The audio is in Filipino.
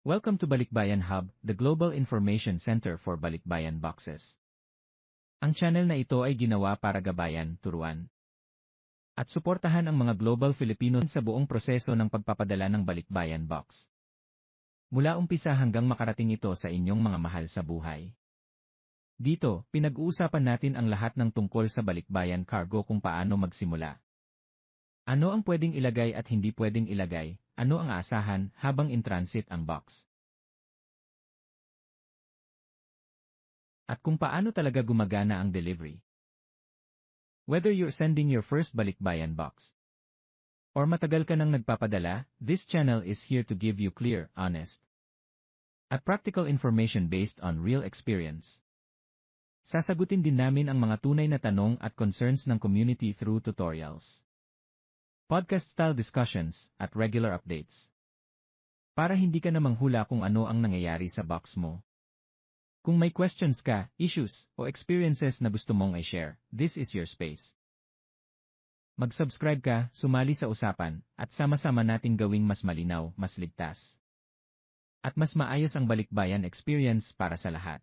Welcome to Balikbayan Hub, the global information center for Balikbayan boxes. Ang channel na ito ay ginawa para gabayan, turuan, at suportahan ang mga global Filipino sa buong proseso ng pagpapadala ng Balikbayan box. Mula umpisa hanggang makarating ito sa inyong mga mahal sa buhay. Dito, pinag-uusapan natin ang lahat ng tungkol sa Balikbayan Cargo, kung paano magsimula. Ano ang pwedeng ilagay at hindi pwedeng ilagay, ano ang aasahan habang in transit ang box. At kung paano talaga gumagana ang delivery. Whether you're sending your first Balikbayan box or matagal ka nang nagpapadala, this channel is here to give you clear, honest, at practical information based on real experience. Sasagutin din namin ang mga tunay na tanong at concerns ng community through tutorials, podcast-style discussions, at regular updates. Para hindi ka na manghula kung ano ang nangyayari sa box mo. Kung may questions ka, issues, o experiences na gusto mong i-share, this is your space. Mag-subscribe ka, sumali sa usapan, at sama-sama nating gawing mas malinaw, mas ligtas, at mas maayos ang Balikbayan experience para sa lahat.